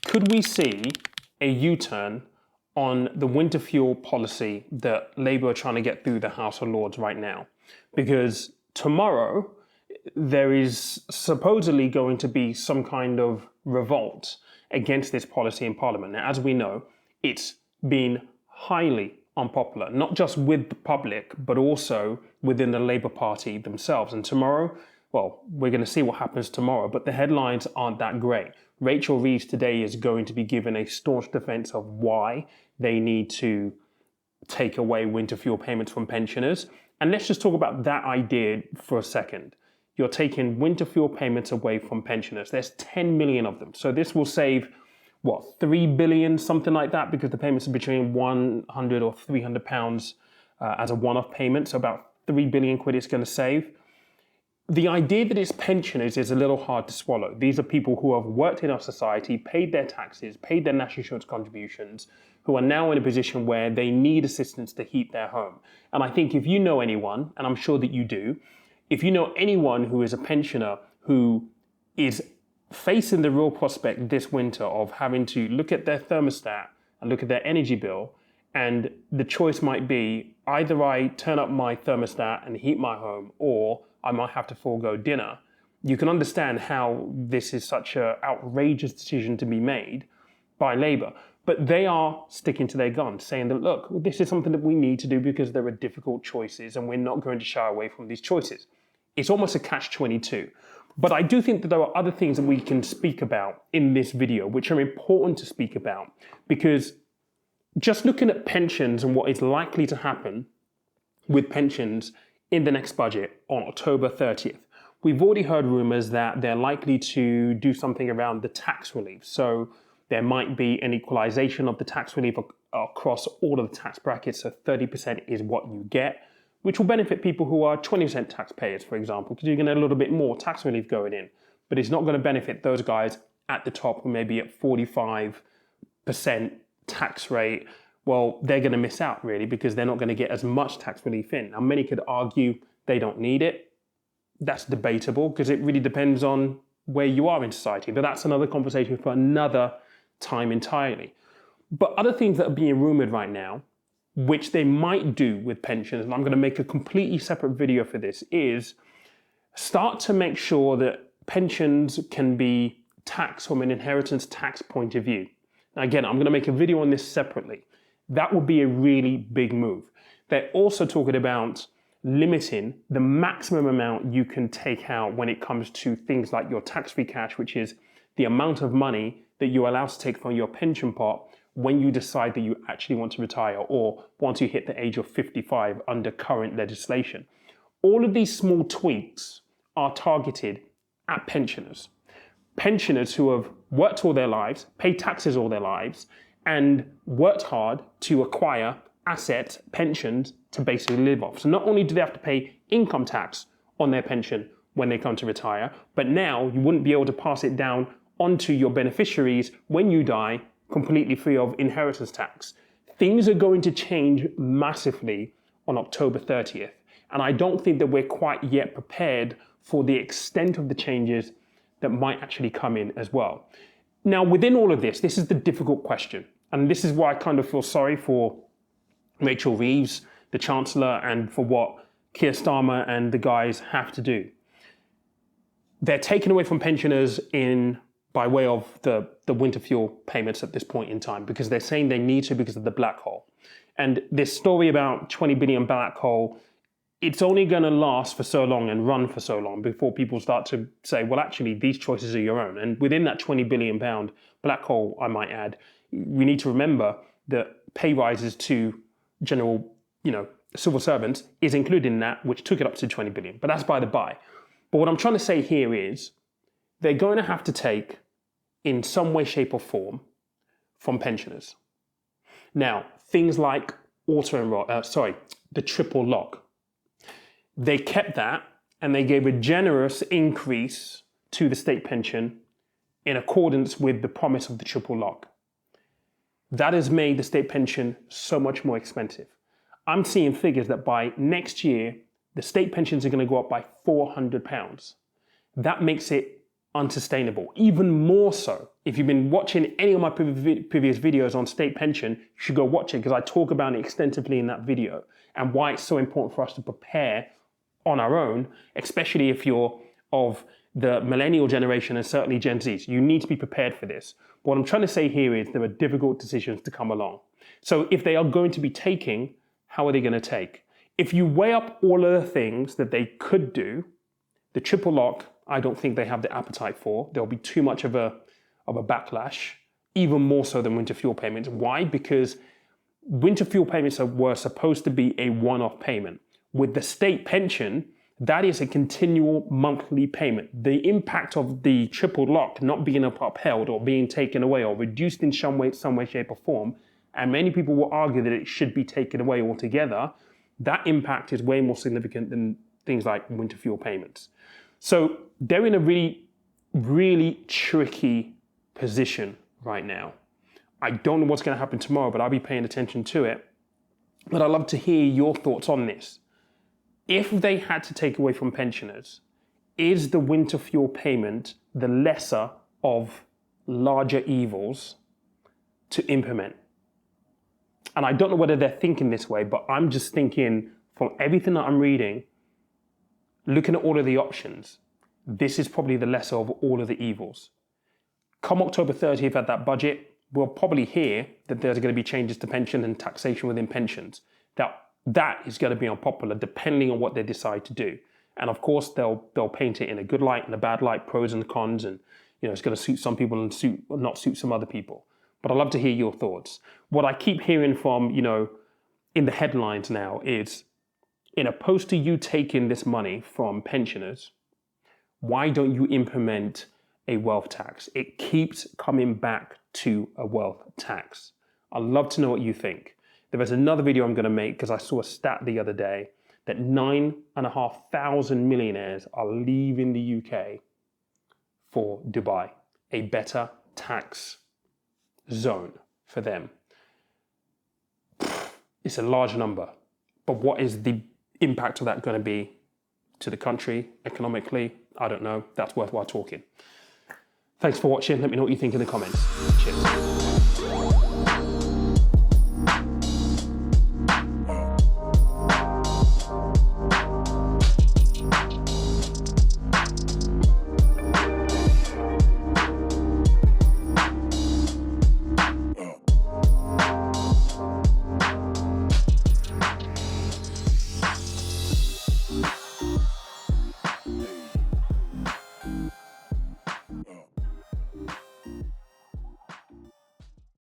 could we see a U-turn on the winter fuel policy that Labour are trying to get through the House of Lords right now? Because tomorrow there is supposedly going to be some kind of revolt against this policy in Parliament. Now, as we know, it's been highly unpopular, not just with the public, but also within the Labour Party themselves. And tomorrow, well, we're going to see what happens tomorrow, but the headlines aren't that great. Rachel Reeves today is going to be given a staunch defence of why they need to take away winter fuel payments from pensioners. And let's just talk about that idea for a second. You're taking winter fuel payments away from pensioners. There's 10 million of them. So this will save, what, 3 billion, something like that, because the payments are between 100 or 300 pounds as a one-off payment. So about 3 billion quid it's going to save. The idea that it's pensioners is a little hard to swallow. These are people who have worked in our society, paid their taxes, paid their national insurance contributions, who are now in a position where they need assistance to heat their home. And I think if you know anyone, and I'm sure that you do, if you know anyone who is a pensioner who is facing the real prospect this winter of having to look at their thermostat and look at their energy bill, and the choice might be either I turn up my thermostat and heat my home, or I might have to forego dinner, you can understand how this is such an outrageous decision to be made by Labour. But they are sticking to their guns, saying that, look, this is something that we need to do because there are difficult choices and we're not going to shy away from these choices. It's almost a catch-22. But I do think that there are other things that we can speak about in this video, which are important to speak about, because just looking at pensions and what is likely to happen with pensions in the next budget on October 30th, we've already heard rumours that they're likely to do something around the tax relief. So there might be an equalisation of the tax relief across all of the tax brackets. So 30% is what you get, which will benefit people who are 20% taxpayers, for example, because you're going to get a little bit more tax relief going in. But it's not going to benefit those guys at the top who may be at 45% tax rate. Well, they're going to miss out, really, because they're not going to get as much tax relief in. Now, many could argue they don't need it. That's debatable, because it really depends on where you are in society. But that's another conversation for another time entirely. But other things that are being rumoured right now, which they might do with pensions, and I'm going to make a completely separate video for this, is start to make sure that pensions can be taxed from an inheritance tax point of view. Now, again, I'm going to make a video on this separately. That would be a really big move. They're also talking about limiting the maximum amount you can take out when it comes to things like your tax-free cash, which is the amount of money that you're allowed to take from your pension pot when you decide that you actually want to retire, or once you hit the age of 55 under current legislation. All of these small tweaks are targeted at pensioners. Pensioners who have worked all their lives, paid taxes all their lives, and worked hard to acquire assets, pensions, to basically live off. So not only do they have to pay income tax on their pension when they come to retire, but now you wouldn't be able to pass it down onto your beneficiaries when you die, completely free of inheritance tax. Things are going to change massively on October 30th. And I don't think that we're quite yet prepared for the extent of the changes that might actually come in as well. Now, within all of this, this is the difficult question. And this is why I kind of feel sorry for Rachel Reeves, the Chancellor, and for what Keir Starmer and the guys have to do. They're taken away from pensioners by way of the winter fuel payments at this point in time, because they're saying they need to because of the black hole. And this story about 20 billion black hole, it's only going to last for so long and run for so long before people start to say, well, actually, these choices are your own. And within that 20 billion pound black hole, I might add, we need to remember that pay rises to general, civil servants is included in that, which took it up to 20 billion. But that's by the by. But what I'm trying to say here is they're going to have to take, in some way, shape or form, from pensioners. Now, things like the triple lock. They kept that, and they gave a generous increase to the state pension in accordance with the promise of the triple lock. That has made the state pension so much more expensive. I'm seeing figures that by next year, the state pensions are going to go up by £400. That makes it unsustainable. Even more so, if you've been watching any of my previous videos on state pension, you should go watch it because I talk about it extensively in that video and why it's so important for us to prepare on our own, especially if you're of the millennial generation and certainly Gen Zs. You need to be prepared for this. What I'm trying to say here is there are difficult decisions to come along. So if they are going to be taking, how are they going to take? If you weigh up all of the things that they could do, the triple lock, I don't think they have the appetite for. There'll be too much of a backlash, even more so than winter fuel payments. Why? Because winter fuel payments were supposed to be a one-off payment. With the state pension, that is a continual monthly payment. The impact of the triple lock not being upheld or being taken away or reduced in some way, shape or form, and many people will argue that it should be taken away altogether, that impact is way more significant than things like winter fuel payments. So they're in a really, really tricky position right now. I don't know what's going to happen tomorrow, but I'll be paying attention to it. But I'd love to hear your thoughts on this. If they had to take away from pensioners, is the winter fuel payment the lesser of larger evils to implement? And I don't know whether they're thinking this way, but I'm just thinking from everything that I'm reading, looking at all of the options, this is probably the lesser of all of the evils. Come October 30th at that budget, we'll probably hear that there's going to be changes to pension and taxation within pensions. That is going to be unpopular depending on what they decide to do. And of course, they'll paint it in a good light and a bad light, pros and cons, and it's going to suit some people and not suit some other people. But I'd love to hear your thoughts. What I keep hearing from, in the headlines now is, in opposed to you taking this money from pensioners, why don't you implement a wealth tax? It keeps coming back to a wealth tax. I'd love to know what you think. There is another video I'm going to make because I saw a stat the other day that 9,500 millionaires are leaving the UK for Dubai, a better tax zone for them. It's a large number, but what is the impact of that going to be to the country economically? I don't know. That's worthwhile talking. Thanks for watching. Let me know what you think in the comments. Cheers.